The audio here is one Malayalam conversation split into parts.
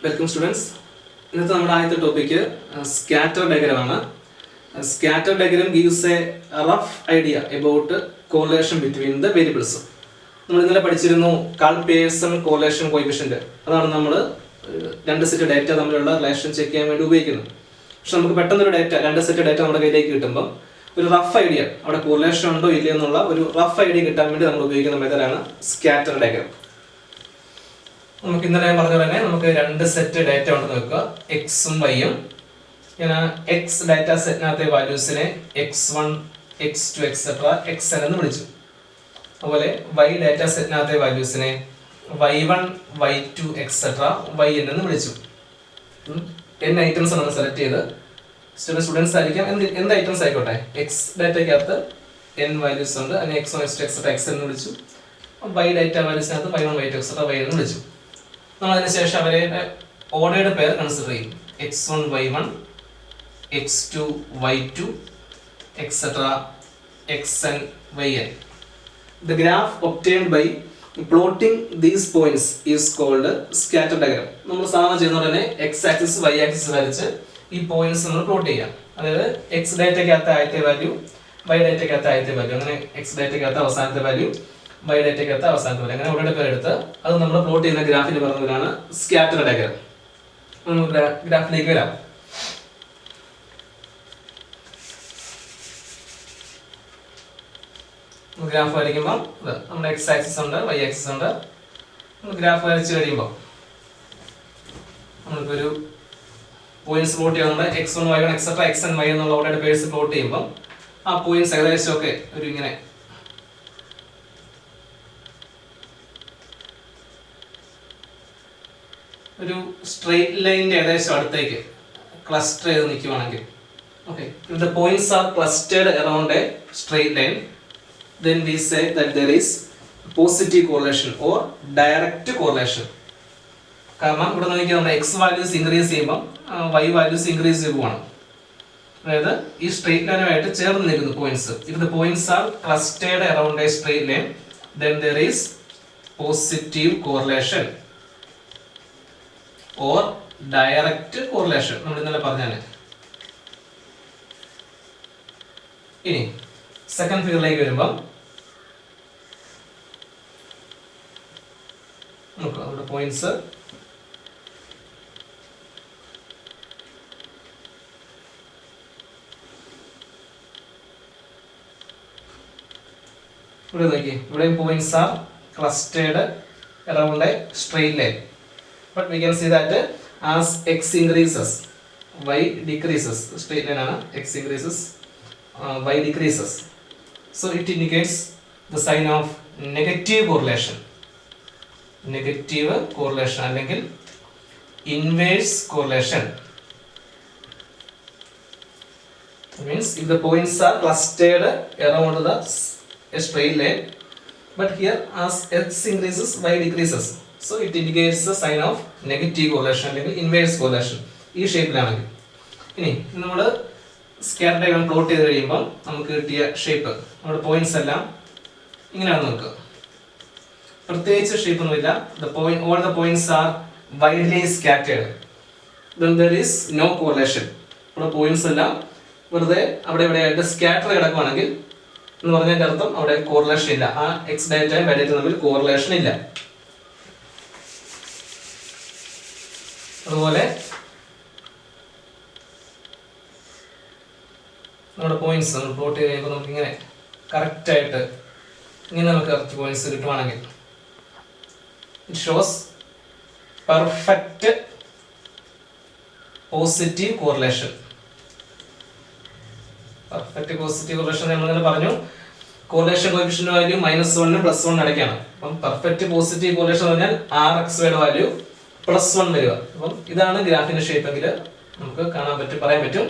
Welcome students. ഇന്നത്തെ നമ്മുടെ ആദ്യത്തെ ടോപ്പിക് സ്കാറ്റർ ഡയഗ്രം ആണ്. Scatter diagram gives a rough idea about correlation between the variables. നമ്മൾ ഇന്നലെ പഠിച്ചിരുന്നു കാൾ പിയേഴ്സൺ കോറിലേഷൻ കോഎഫിഷ്യന്റ്. അതാണ് നമ്മൾ രണ്ട് സെറ്റ് ഡാറ്റ തമ്മിലുള്ള റിലേഷൻ ചെക്ക് ചെയ്യാൻ വേണ്ടി ഉപയോഗിക്കുന്നത്. പക്ഷെ നമുക്ക് പെട്ടെന്നൊരു ഡാറ്റ രണ്ട് സെറ്റ് ഡാറ്റ നമ്മുടെ കയ്യിലേക്ക് കിട്ടുമ്പോൾ ഒരു റഫ് ഐഡിയ അവിടെ കോറിലേഷൻ ഉണ്ടോ ഇല്ലയോ എന്നുള്ള ഒരു റഫ് ഐഡിയ കിട്ടാൻ വേണ്ടി നമ്മൾ ഉപയോഗിക്കുന്ന മെത്തേഡാണ് സ്കാറ്റർ ഡയഗ്രം. നമുക്ക് ഇന്നലെ ഞാൻ പറഞ്ഞ പോലെ നമുക്ക് രണ്ട് സെറ്റ് ഡാറ്റ ഉണ്ടെന്ന് വെക്കുക, എക്സും വൈയും. ഞാൻ എക്സ് ഡാറ്റ സെറ്റിനകത്തെ വാല്യൂസിനെ x1, x2 എക്സെട്ര xn എന്ന് വിളിച്ചു. അതുപോലെ വൈ ഡാറ്റ സെറ്റിനകത്തെ വാല്യൂസിനെ y1, y2 എക്സെട്ര yn എന്ന് വിളിച്ചു. n ഐറ്റംസ് ആണ് സെലക്ട് ചെയ്ത്. സ്റ്റുഡൻസ് ആയിരിക്കാം, എന്ത് ഐറ്റംസ് ആയിക്കോട്ടെ. എക്സ് ഡാറ്റയ്ക്കകത്ത് n വാല്യൂസ് ഉണ്ട്, അതിനെ x1, x2 എക്സെട്ര xn എന്ന് വിളിച്ചു. വൈ ഡാറ്റ വാല്യൂസിനകത്ത് y1, y2 എക്സെട്ര y എന്ന് വിളിച്ചു. നമ്മൾ അതിനുശേഷം അവരെ ഓർഡേർഡ് പെയർ കൺസിഡർ ചെയ്യും. x1, y1, x2, y2 etcetera xn, yn. The graph obtained by plotting these points is called scatter diagram. നമ്മൾ സാധാരണ ചെയ്യുന്ന പോലെ x ആക്സിസ് y ആക്സിസ് വരച്ച് ഈ പോയിന്റ്സ് നമ്മൾ പ്ലോട്ട് ചെയ്യാം. അതായത് x ഡാറ്റയ്ക്കകത്ത് ആദ്യത്തെ വാല്യൂ, y ഡാറ്റയ്ക്കകത്ത് ആദ്യത്തെ വാല്യൂ, അങ്ങനെ x ഡാറ്റയ്ക്കകത്ത് അവസാനത്തെ വാല്യൂ, y ഡാറ്റയ്ക്കകത്ത് അവസാനത്തെ വാല്യൂ, അങ്ങനെ ഓരോ പേര് എടുത്ത് അത് നമ്മൾ പ്ലോട്ട് ചെയ്യുന്ന ഗ്രാഫിന് പറയുന്നതാണ് സ്കാറ്റർ ഡയഗ്രം. നമുക്ക് ഗ്രാഫിലേക്ക് വരാം. ഗ്രാഫ് വരയ്ക്കുമ്പോൾ നമ്മുടെ എക്സ് ആക്സിസ് ഉണ്ട്, വൈ ആക്സിസ് ഉണ്ട്. ഗ്രാഫ് വരച്ച് കഴിയുമ്പോൾ നമുക്കൊരു പോയിന്റ്സ് പ്ലോട്ട് ചെയ്യുന്നുണ്ട്. x1, y1 etcetera xn, y എന്നുള്ള ഓർഡർ പേഴ്സ് പ്ലോട്ട് ചെയ്യുമ്പോൾ ആ പോയിന്റ്സ് ഏകദേശം ഒക്കെ ഒരു ഇങ്ങനെ ഒരു സ്ട്രെയിറ്റ് ലൈനിന്റെ ഏകദേശം അടുത്തേക്ക് ക്ലസ്റ്റർ ചെയ്ത് നിൽക്കുവാണെങ്കിൽ, okay, if the points are clustered around a straight line, then we say that there is positive correlation or direct correlation. കാരണം ഇവിടെ നോക്കിയാൽ നമ്മുടെ എക്സ് വാല്യൂസ് ഇൻക്രീസ് ചെയ്യുമ്പോൾ വൈ വാല്യൂസ് ഇൻക്രീസ് ചെയ്യുവാണ്. അതായത് ഈ സ്ട്രെയിറ്റ് ലൈനുമായിട്ട് ചേർന്ന് നിൽക്കുന്ന points. If the points are clustered around a straight line, then there is positive correlation or direct correlation. നമ്മൾ ഇന്നലെ പറഞ്ഞാണ്. ഇനി സെക്കൻഡ് ഫിഗറിലേക്ക് വരുമ്പോൾ നോക്കുക, നമ്മുടെ പോയിന്റ്സ് ഇവിടെ നോക്കി, ഇവിടെയും points R clustered around A straight line. But we can see that as x increases, y decreases. Straight line ആണ്, x increases, y decreases. So it indicates the sign of negative correlation. Negative correlation അല്ലെങ്കിൽ inverse correlation. It means if the points are clustered around a straight line, but here as x increases, y decreases. So it indicates the sign of negative correlation അല്ലെങ്കിൽ inverse correlation. ഈ ഷേപ്പിലാണെങ്കിൽ. ഇനി നമ്മൾ സ്കാറ്റർ ഡയഗ്രം പ്ലോട്ട് ചെയ്ത് കഴിയുമ്പോൾ നമുക്ക് കിട്ടിയ ഷേപ്പ്, നമ്മുടെ പോയിന്റ്സ് എല്ലാം ഇങ്ങനെയാണ് നോക്കുക. പ്രത്യേകിച്ച് ഷേപ്പ് ഒന്നുമില്ല. All the points are widely scattered. Then there is no correlation. നമ്മുടെ പോയിന്റ്സ് എല്ലാം വെറുതെ അവിടെ ഇവിടെയായിട്ട് സ്കാറ്റർ കിടക്കുവാണെങ്കിൽ എന്ന് പറഞ്ഞതിന്റെ അർത്ഥം അവിടെ കോറിലേഷൻ ഇല്ല. ആ എക്സ് ഡാറ്റയും വൈ ഡാറ്റയും തമ്മിൽ കോറിലേഷൻ ഇല്ല. അതുപോലെ നമ്മുടെ പോയിന്റ്സ് നമ്മൾ പ്ലോട്ട് ചെയ്ത് കഴിയുമ്പോൾ നമുക്ക് ഇങ്ങനെ കറക്റ്റ് ആയിട്ട് ഇങ്ങനെ നമുക്ക് കറക്റ്റ് പോയിന്റ്സ് കിട്ടുവാണെങ്കിൽ it shows perfect positive correlation. Perfect positive correlation നമ്മൾ പറഞ്ഞു, കോറിലേഷൻ കോഎഫിഷ്യന്റ് വാല്യൂ -1 +1 ഇടയ്ക്കാണ്. അപ്പം പെർഫെക്റ്റ് പോസിറ്റീവ് കോറിലേഷൻ എന്ന് പറഞ്ഞാൽ RXY വാല്യൂ +1 വരിക. അപ്പം ഇതാണ് ഗ്രാഫിന്റെ ഷേപ്പ് എങ്കിൽ നമുക്ക് കാണാൻ പറ്റും, പറയാൻ പറ്റും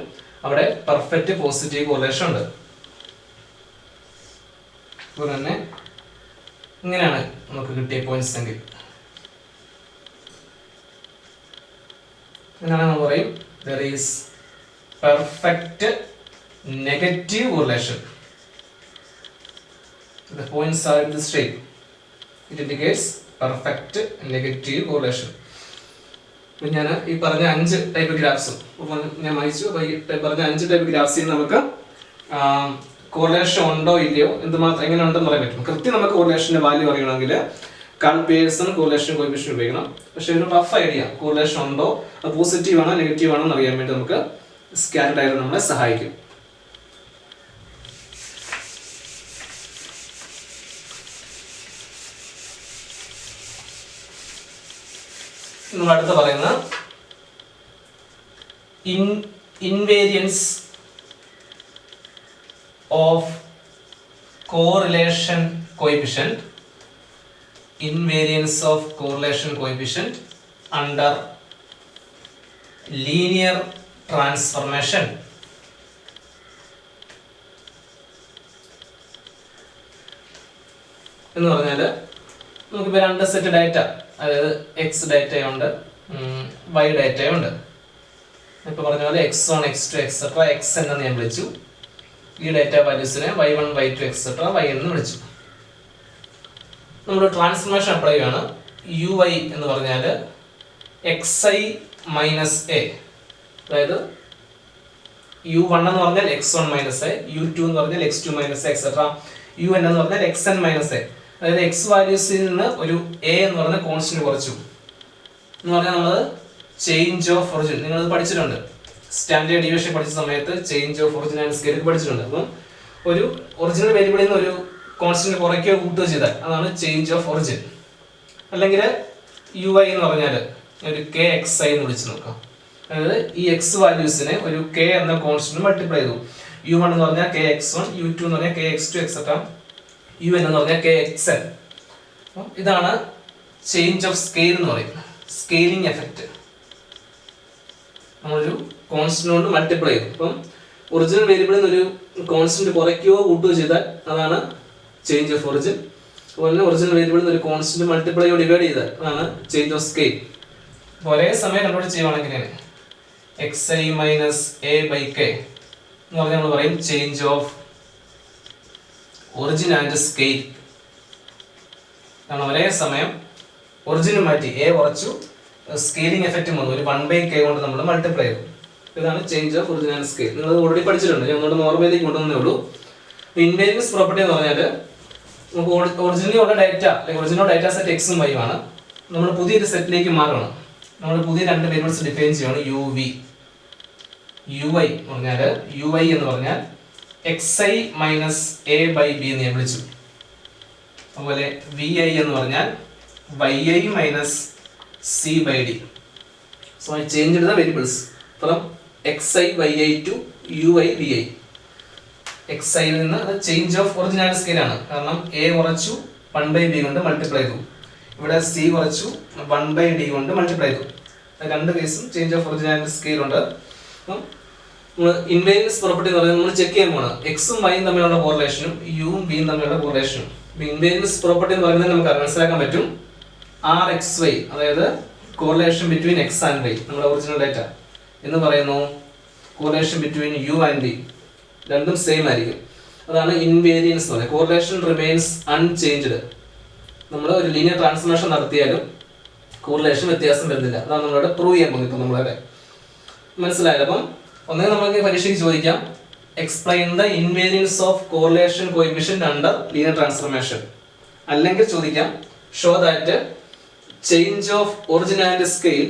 അവിടെ പെർഫെക്റ്റ് പോസിറ്റീവ് കോറിലേഷൻ ഉണ്ട്. അതുപോലെ തന്നെ ഇങ്ങനെയാണ് നമുക്ക് കിട്ടിയ പോയിന്റ്സ് എങ്കിൽ ഇങ്ങനെ നമ്മൾ പറയും there is perfect negative correlation. The points are in this shape. It indicates perfect negative correlation. ഞാൻ ഈ പറഞ്ഞ 5 ടൈപ്പ് ഗ്രാഫ്സും ഞാൻ വായിച്ചു. അപ്പോൾ ഈ പറഞ്ഞ 5 ടൈപ്പ് ഗ്രാഫ്സിൽ നമുക്ക് കോറിലേഷൻ ഉണ്ടോ ഇല്ലയോ, എന്തുമാത്രം എങ്ങനെ ഉണ്ടെന്ന് പറയാൻ പറ്റും. കൃത്യം നമുക്ക് കോറിലേഷൻ്റെ വാല്യൂ അറിയണമെങ്കിൽ കാൾ പിയേഴ്സൺ കോറിലേഷൻ കോഎഫിഷ്യന്റ് ഉപയോഗിക്കണം. പക്ഷേ ഒരു റഫ് ഐഡിയ കോറിലേഷൻ ഉണ്ടോ, അത് പോസിറ്റീവ് ആണോ നെഗറ്റീവ് ആണോ എന്ന് അറിയാൻ വേണ്ടി നമുക്ക് സ്കാറ്റർ ഡയഗ്രം നമ്മളെ സഹായിക്കും. നമ്മൾ അടുത്ത് പറയുന്ന invariance of correlation coefficient, invariance of correlation coefficient under linear transformation. എന്ന് പറഞ്ഞാൽ നമുക്കിപ്പോൾ 2 സെറ്റ് ഡാറ്റ, അതായത് എക്സ് ഡാറ്റയുണ്ട്, വൈ ഡാറ്റയുണ്ട്. ഇപ്പോൾ പറഞ്ഞ പോലെ x1 x2 എക്സെട്ര എക്സ് എന്ന് ഞാൻ വിളിച്ചു. ഈ data വാല്യൂസിനെ y1 y2 etcetera y എന്ന് വിളിച്ചു. നമ്മൾ ട്രാൻസ്ഫോർമേഷൻ അപ്ലൈ ചെയ്യാണ്. യു ഐ എന്ന് പറഞ്ഞാൽ xi മൈനസ് എ, അതായത് u1 എന്ന് പറഞ്ഞാൽ x1 മൈനസ് എ, u2 എന്ന് പറഞ്ഞാൽ x2 minus A etcetera, un എന്ന് പറഞ്ഞാൽ xn മൈനസ് എ. അതായത് എക്സ് വാല്യൂസിൽ നിന്ന് ഒരു എ എന്ന് പറഞ്ഞ കോൺസ്റ്റന്റ് കുറച്ചു എന്ന് പറഞ്ഞാൽ നമ്മൾ ചേഞ്ച് ഓഫ് ഒറിജിൻ, നിങ്ങളത് പഠിച്ചിട്ടുണ്ട് സ്റ്റാൻഡേർഡ് ഡീവിയേഷൻ പഠിച്ച സമയത്ത് change of origin and scale പഠിച്ചിട്ടുണ്ട്. അപ്പം ഒരു ഒറിജിനൽ വേരിയബിളിൽ നിന്ന് ഒരു കോൺസ്റ്റന്റ് കുറയ്ക്കുകയോ കൂട്ടുകയോ ചെയ്താൽ അതാണ് ചേഞ്ച് ഓഫ് ഒറിജിൻ. അല്ലെങ്കിൽ യു ഐ എന്ന് പറഞ്ഞാൽ ഒരു കെ എക്സ് ഐ എന്ന് വിളിച്ച് നോക്കാം. അതായത് ഈ എക്സ് വാല്യൂസിനെ ഒരു കെ എന്ന കോൺസ്റ്റന്റ് മൾട്ടിപ്ലൈ ചെയ്തു. u1 എന്ന് പറഞ്ഞാൽ കെ എക്സ് വൺ, u2 എന്ന് പറഞ്ഞാൽ K X two etcetera, un എന്ന് പറഞ്ഞാൽ കെ എക്സ് എൻ. ഇതാണ് ചേഞ്ച് ഓഫ് സ്കെയിൽ എന്ന് പറയും, സ്കെയിലിംഗ് എഫക്റ്റ്. നമ്മളൊരു കോൺസ്റ്റന്റ് കൊണ്ട് മൾട്ടിപ്ലൈ ചെയ്തു. അപ്പം ഒറിജിനൽ വേരിയബിളിൽ നിന്ന് ഒരു കോൺസ്റ്റന്റ് കുറയ്ക്കുകയോ കൂട്ടുകയോ ചെയ്താൽ അതാണ് ചേഞ്ച് ഓഫ് ഒറിജിൻ. അതുപോലെ ഒറിജിനൽ വേരിയബിളിൽ നിന്ന് ഒരു കോൺസ്റ്റന്റ് മൾട്ടിപ്ലൈയോ ഡിവൈഡ് ചെയ്താൽ അതാണ് ചേഞ്ച് ഓഫ് സ്കെയിൽ. അപ്പോൾ ഒരേ സമയം കൺവേർട്ട് ചെയ്യുവാണെങ്കിൽ x I minus A by k എന്ന് പറഞ്ഞാൽ നമ്മൾ പറയും change of origin and scale. കാരണം ഒരേ സമയം ഒറിജിനും മാറ്റി എ കുറച്ചു, സ്കെയിലിംഗ് എഫക്റ്റും വന്നു, ഒരു 1/k കൊണ്ട് നമ്മൾ മൾട്ടിപ്ലൈ ചെയ്തു. ഇതാണ് change of origin and scale. നിങ്ങൾ ഓൾറെഡി പഠിച്ചിട്ടുണ്ട്, ഞാൻ ഒന്നുകൂടെ നോർമലിലേക്ക് കൊണ്ടുവന്നേ ഉള്ളൂ. ഇൻവേരിയൻസ് പ്രോപ്പർട്ടി എന്ന് പറഞ്ഞാൽ നമുക്ക് ഒറിജിനലി ഉള്ള ഡാറ്റ അല്ലെങ്കിൽ ഒറിജിനൽ ഡാറ്റ സെറ്റ് എക്സും വൈ ആണ്. നമ്മൾ പുതിയൊരു സെറ്റിലേക്ക് മാറണം. നമ്മൾ പുതിയ 2 വേരിയബിൾസ് ഡിഫൈൻ ചെയ്യണം. യു വി യു ഐ എന്ന് പറഞ്ഞാൽ യു ഐ എന്ന് പറഞ്ഞാൽ X I minus A by b എന്ന് ഞാൻ വിളിച്ചു. അതുപോലെ വി ഐ എന്ന് പറഞ്ഞാൽ Y I minus C by d. So I change the variables from x i y i to u i v i. X ഐയിൽ നിന്ന് അത് ചേഞ്ച് ഓഫ് ഒറിജിനൽ സ്കെയിലാണ്. കാരണം എ കുറച്ചു 1/b കൊണ്ട് മൾട്ടിപ്ലൈ ചെയ്തു, ഇവിടെ സി കുറച്ചു 1/d കൊണ്ട് മൾട്ടിപ്ലൈ ചെയ്തു. 2 കേസും ചേഞ്ച് ഓഫ് ഒറിജിനൽ സ്കെയിൽ ഉണ്ട്. അപ്പം ഇൻവേരിയൻസ് പ്രോപ്പർട്ടി എന്ന് പറയുന്നത് നമ്മൾ ചെക്ക് ചെയ്യാൻ പോകണം എക്സും വൈയും തമ്മിലുള്ള കോറിലേഷനും യുവും ബിയും തമ്മിലുള്ള കോറിലേഷനും. ഇൻവേരിയൻസ് പ്രോപ്പർട്ടി എന്ന് പറയുന്നത് നമുക്ക് മനസ്സിലാക്കാൻ പറ്റും ആർ എക്സ് വൈ, അതായത് correlation between X and y, നമ്മുടെ ഒറിജിനൽ ഡാറ്റ എന്ന് പറയുന്നു. Correlation between U and b രണ്ടും സെയിം ആയിരിക്കും. അതാണ് ഇൻവേരിയൻസ് എന്ന് പറയുന്നത്. Correlation remains unchanged. നമ്മൾ ഒരു ലീനിയർ ട്രാൻസ്ഫോർമേഷൻ നടത്തിയാലും കോറിലേഷൻ വ്യത്യാസം വരുന്നില്ല. അതാണ് നമ്മളിവിടെ പ്രൂവ് ചെയ്യാൻ പോകുന്നത്. ഇപ്പം നമ്മളിവിടെ മനസ്സിലായത്. അപ്പം ഒന്നെങ്കിൽ നമുക്ക് പരീക്ഷയ്ക്ക് ചോദിക്കാം explain the invariance of correlation coefficient under linear transformation. അല്ലെങ്കിൽ ചോദിക്കാം show that change of origin and scale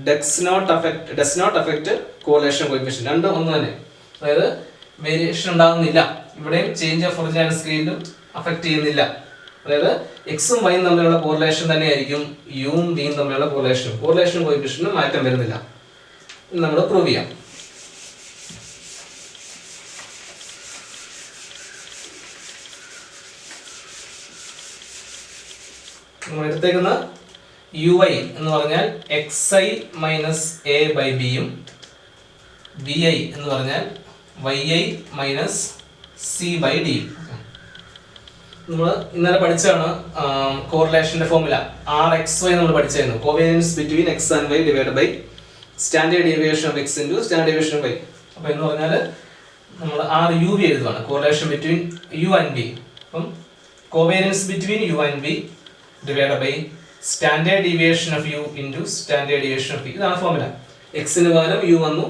does not affect correlation coefficient. രണ്ടും ഒന്ന് തന്നെ, അതായത് വേരിയേഷൻ ഉണ്ടാകുന്നില്ല. ഇവിടെയും ചേഞ്ച് ഓഫ് ഒറിജിൻ ആൻഡ് സ്കെയിലും അഫക്റ്റ് ചെയ്യുന്നില്ല. അതായത് എക്സും വൈയും തമ്മിലുള്ള കോറിലേഷൻ തന്നെയായിരിക്കും യുവും ബിയും തമ്മിലുള്ള കോറിലേഷൻ. കോറിലേഷൻ കോഎഫിഷ്യന്റിന് മാറ്റം വരുന്നില്ല. നമ്മൾ പ്രൂവ് ചെയ്യാം. നമ്മൾ എടുത്തേക്കുന്ന യു ഐ എന്ന് പറഞ്ഞാൽ X I minus A by ബിയും വി ഐ എന്ന് പറഞ്ഞാൽ Y I minus C by ഡിയും. നമ്മൾ ഇന്നലെ പഠിച്ചാണ് കോറിലേഷന്റെ ഫോർമുല ആർ എക്സ് വൈ നമ്മൾ പഠിച്ചായിരുന്നു. Covariance between X and Y divide by standard deviation of X into standard deviation of Y. അപ്പോൾ എന്ന് പറഞ്ഞാൽ നമ്മൾ ആർ യു വി എഴുതുകയാണ്, correlation between U and B. അപ്പം covariance between U and B divided by standard deviation of U into standard deviation of v. ഇതാണ് ഫോർമുല. എക്സിന് പകരം യു വന്നു,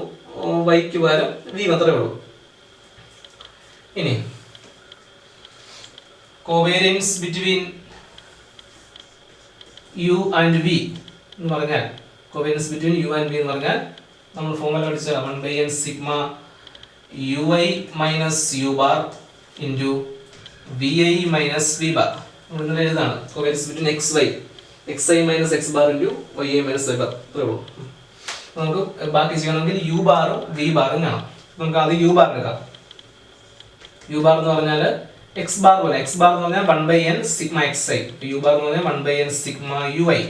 വൈക്ക് പകരം വി മാത്രമേ ഉള്ളൂ. ഇനി covariance between U and V എന്ന് പറഞ്ഞാൽ, covariance between U and V എന്ന് പറഞ്ഞാൽ നമ്മൾ ഫോർമുല പഠിച്ച 1/n sigma ui minus U bar into vi minus V bar. നമ്മൾ ഇന്നലെ എഴുതാണ് covariance between X Y, X I minus X bar into Y I minus Y bar. ഇത്രേ ഉള്ളൂ. നമുക്ക് ബാക്കി ചെയ്യണമെങ്കിൽ യു ബാറും വി ബാറും കാണാം. നമുക്ക് ആദ്യം യു ബാർ എടുക്കാം. യു ബാർ എന്ന് പറഞ്ഞാൽ എക്സ് ബാർ പോലെ, എക്സ് ബാർ എന്ന് പറഞ്ഞാൽ 1/n sigma x i, u bar എന്ന് പറഞ്ഞാൽ 1/n സിഗ്മ യു ഐ.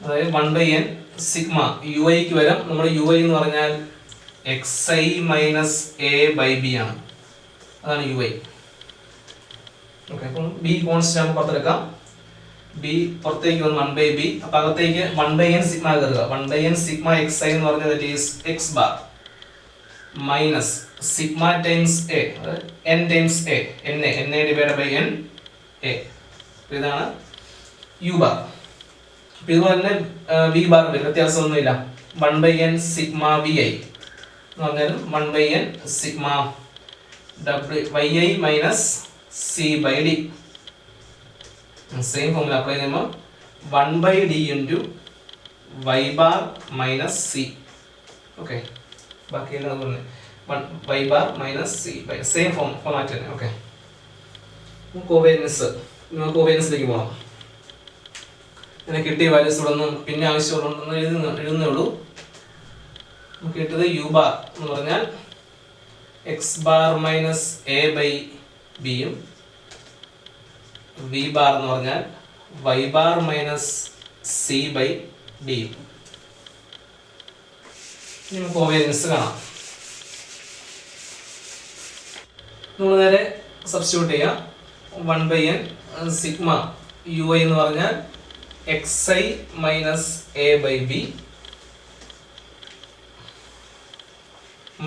അതായത് 1/n സിഗ്മ യു ഐക്ക് വരാം. നമ്മുടെ യു ഐ എന്ന് പറഞ്ഞാൽ X I minus A by b ആണ്. അതാണ് യു ഐ. ഓക്കെ, അപ്പം ബി കോൺസ്റ്റന്റ് ആകുമ്പോൾ പുറത്തെടുക്കാം. ബി പുറത്തേക്ക് വന്ന് 1/b, അപ്പം അകത്തേക്ക് 1/n സിഗ്മ കയറുക. 1/n സിഗ്മ എക്സ് ഐ എന്ന് പറഞ്ഞാൽ that is x bar minus sigma times a, n times a, n a divide by n a. ഇതാണ് യു ബാർ. അപ്പം ഇതുപോലെ തന്നെ വി ബാർ വ്യത്യാസമൊന്നുമില്ല. 1/n സിഗ്മ വി ഐ എന്ന് പറഞ്ഞാലും 1/n sigma y I minus C by d. Same formula apply ചെയ്യുമ്പോൾ 1/d into y bar minus c. Okay, ബാക്കിയെല്ലാം അതുപോലെ y bar minus C by same format തന്നെ. ഓക്കെ, കോവേരിയൻസിലേക്ക് പോകണം. ഇങ്ങനെ കിട്ടിയ വാല്യൂസ് ഇവിടെ ഒന്നും പിന്നെ ആവശ്യമുണ്ടെന്ന് എഴുതുന്നേ ഉള്ളൂ. നമുക്ക് കിട്ടിയത് യു ബാർ എന്ന് പറഞ്ഞാൽ x bar minus A by ബിയും, വി ബാർ എന്ന് പറഞ്ഞാൽ y bar minus C by ഡിയും. ഇനി കോവേരിയൻസ് കാണാം. നമ്മൾ നേരെ സബ്സ്റ്റിറ്റ്യൂട്ട് ചെയ്യാം. 1/n സിഗ്മ യു ഐ എന്ന് പറഞ്ഞാൽ X I minus A by b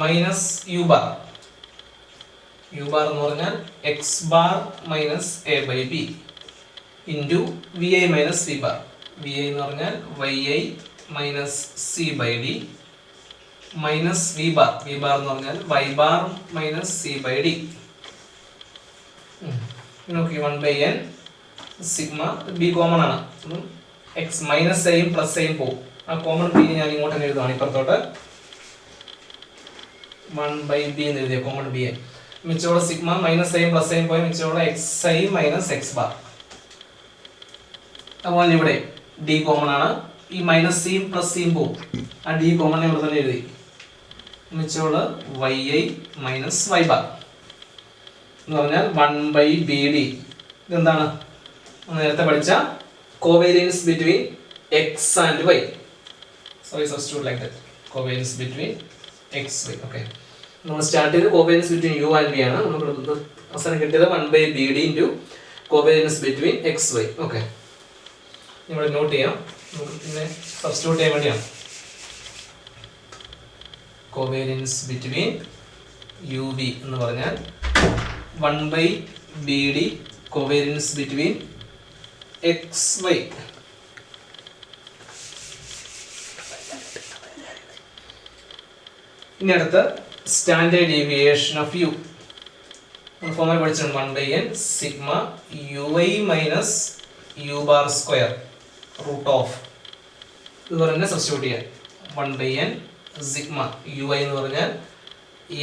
minus U bar. U bar എന്ന് പറഞ്ഞാൽ x bar minus A by b into v i minus V bar. V I എന്ന് പറഞ്ഞാൽ Y I minus C by d minus V bar. V bar എന്ന് പറഞ്ഞാൽ y bar minus C by d. നോക്കി 1/n സിഗ്മ ബി കോമൺ ആണ്. എക്സ് മൈനസ് ഐയും പ്ലസ് ഐയും പോകും. ആ കോമൺ ബി ഞാൻ ഇങ്ങോട്ട് തന്നെ എഴുതുകയാണ്. ഇപ്പുറത്തോട്ട് 1/b എന്ന് എഴുതിയ കോമൺ ബി എ. മിച്ചോടെ സിഗ്മ മൈനസ് ഐയും പ്ലസ് ഐയും പോയി മിച്ചോടെ X I minus X bar. അതുപോലെ ഇവിടെ ഡി കോമൺ ആണ്. ഈ മൈനസ് സിയും പ്ലസ് സിയും പോകും. ആ ഡി കോമൺ ഇവിടെ തന്നെ എഴുതി. മിച്ചോടെ Y I minus Y bar എന്ന് പറഞ്ഞാൽ 1/bd. ഇതെന്താണ്? നേരത്തെ പഠിച്ച covariance between X and Y. So I substitute like that. Covariance between X Y. Okay, നമ്മൾ സ്റ്റാർട്ട് ചെയ്ത് covariance between U and V ആണ്. നമ്മൾ അവസാനം കിട്ടിയത് 1/bd into covariance between X Y. Okay, ഇവിടെ നോട്ട് ചെയ്യാം. നമുക്ക് പിന്നെ സബ്സ്റ്റിറ്റ്യൂട്ട് ചെയ്യാൻ വേണ്ടിയാണ്. കോവേരിയൻസ് ബിറ്റ്വീൻ യു വി എന്ന് പറഞ്ഞാൽ 1/bd covariance between X y. ഇനി അടുത്ത standard deviation of u. Formula പഠിച്ചിട്ടുണ്ട്. 1/n sigma u i minus U bar square root of. ഇതുപോലെ തന്നെ സബ്സ്റ്റിറ്റ്യൂട്ട് ചെയ്യാം. 1/n സിഗ്മ യു ഐ എന്ന് പറഞ്ഞാൽ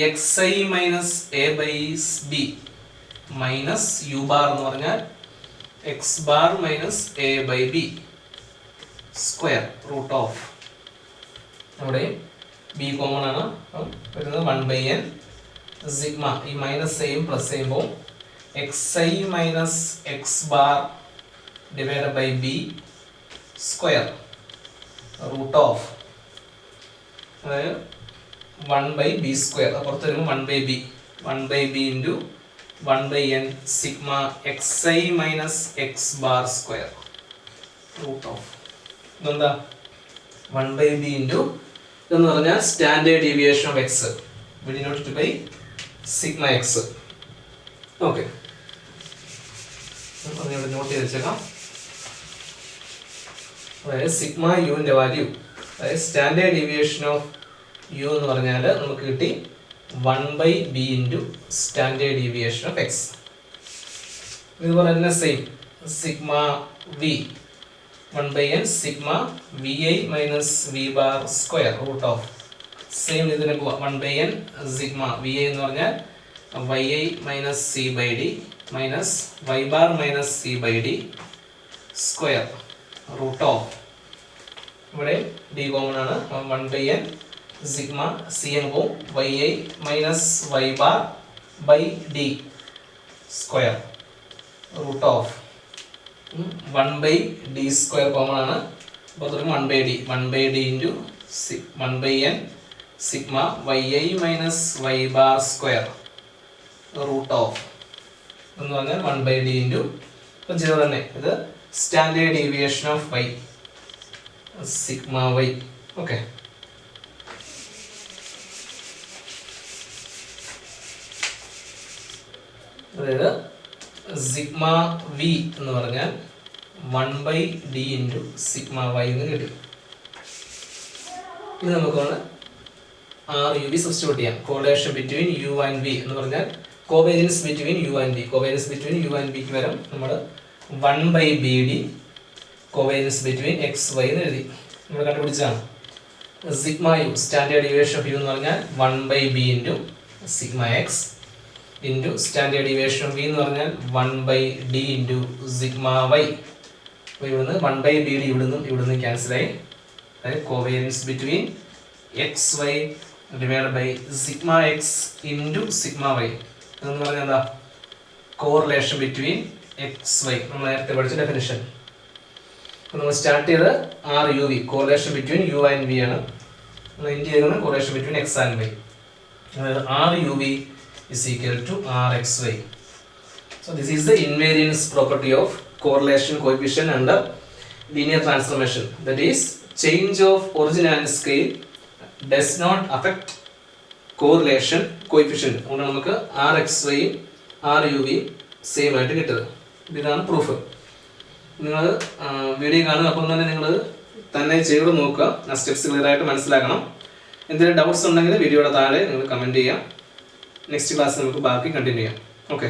X I minus A by b minus U bar എന്ന് പറഞ്ഞാൽ x bar minus A by b square root of. നമ്മുടെ ബി കോമൺ ആണ് വരുന്നത്. 1/n സിഗ്മ ഈ മൈനസ് എയും പ്ലസ് ചെയ്യുമ്പോൾ x I minus X bar divide by b square root of. അതായത് 1/b സ്ക്വയർ. പുറത്ത് വരുമ്പോൾ 1/b 1/b into 1/n sigma x I minus X bar square root of. ഇതെന്താ? 1/b ഇൻറ്റു ഇതെന്ന് പറഞ്ഞാൽ standard deviation of x denoted by sigma x. Okay, അതിനോട് നോട്ട് ചെയ്ത് വെച്ചേക്കാം. അതായത് സിഗ്മ യുവിൻ്റെ വാല്യൂ, അതായത് സ്റ്റാൻഡേർഡ് ഡീവിയേഷൻ ഓഫ് യു എന്ന് പറഞ്ഞാൽ നമുക്ക് കിട്ടി 1/b into standard deviation of x. ഇതുപോലെ തന്നെ same sigma v 1/n sigma v i minus V bar square root of same ഇതിന് പോവാം 1/n സിഗ്മ വി ഐ എന്ന് പറഞ്ഞാൽ Y I minus C by d minus Y bar minus C by d square root of, ഇവിടെ ഡി കോമൺ ആണ്, 1/n സിഗ്മ സി എന്ന് പോവും y I minus Y bar by d square root of 1/d square common ആണ്, അപ്പോൾ തുടങ്ങും 1/d into 1/n sigma y I minus Y bar square root of എന്ന് പറഞ്ഞാൽ 1/d ഇൻറ്റു, ഇപ്പം ചെയ്തത് തന്നെ ഇത് standard deviation of y sigma y. Okay, അതായത് സിഗ്മ വി എന്ന് പറഞ്ഞാൽ 1/d ഇൻറ്റു സിഗ്മ വൈ എന്ന് കിട്ടി. ഇത് നമുക്കാണ് ആർ യു വി സബ്സ്റ്റിറ്റ്യൂട്ട് ചെയ്യാം. Correlation between U and V എന്ന് പറഞ്ഞാൽ covariance between U and V. Covariance between U and വിക്ക് വരും നമ്മൾ 1/bd covariance between X Y എന്ന് എഴുതി നമ്മൾ കണ്ടുപിടിച്ചതാണ്. Sigma U standard deviation of U എന്ന് പറഞ്ഞാൽ 1/b into sigma X into standard deviation of V എന്ന് പറഞ്ഞാൽ 1/d ഇൻറ്റു സിഗ്മ വൈ. അപ്പോൾ ഇവിടുന്ന് 1/bd ഇവിടുന്ന് ക്യാൻസലായി. അതായത് covariance between X y divide by sigma X into sigma y എന്ന് പറഞ്ഞാൽ എന്താ, കോറിലേഷൻ ബിറ്റ്വീൻ എക്സ് വൈ. നമ്മൾ നേരത്തെ പഠിച്ച ഡെഫിനിഷൻ. അപ്പോൾ നമ്മൾ സ്റ്റാർട്ട് ചെയ്ത് R U V correlation between U and V ആണ്. നമ്മൾ ഇൻഡ് ചെയ്യുന്നത് correlation between X and Y. അതായത് R U V is equal to rxy. So this is the invariance property of correlation coefficient under linear transformation. That is, change of origin and scale does not affect correlation coefficient. അതുകൊണ്ട് നമുക്ക് rxy ruv സെയിം ആയിട്ട് കിട്ടുന്നത്. ഇതാണ് പ്രൂഫ്. നിങ്ങൾ വീഡിയോ കാണുക, അപ്പം തന്നെ നിങ്ങൾ തന്നെ ചെയ്ത് നോക്കുക, ആ സ്റ്റെപ്സ് ക്ലിയർ ആയിട്ട് മനസ്സിലാക്കണം. എന്തെങ്കിലും ഡൗട്ട്സ് ഉണ്ടെങ്കിൽ വീഡിയോയുടെ താഴെ നിങ്ങൾ കമൻറ്റ് ചെയ്യാം. നെക്സ്റ്റ് ക്ലാസ് നമുക്ക് ബാക്കി കണ്ടിന്യൂ ചെയ്യാം. ഓക്കെ.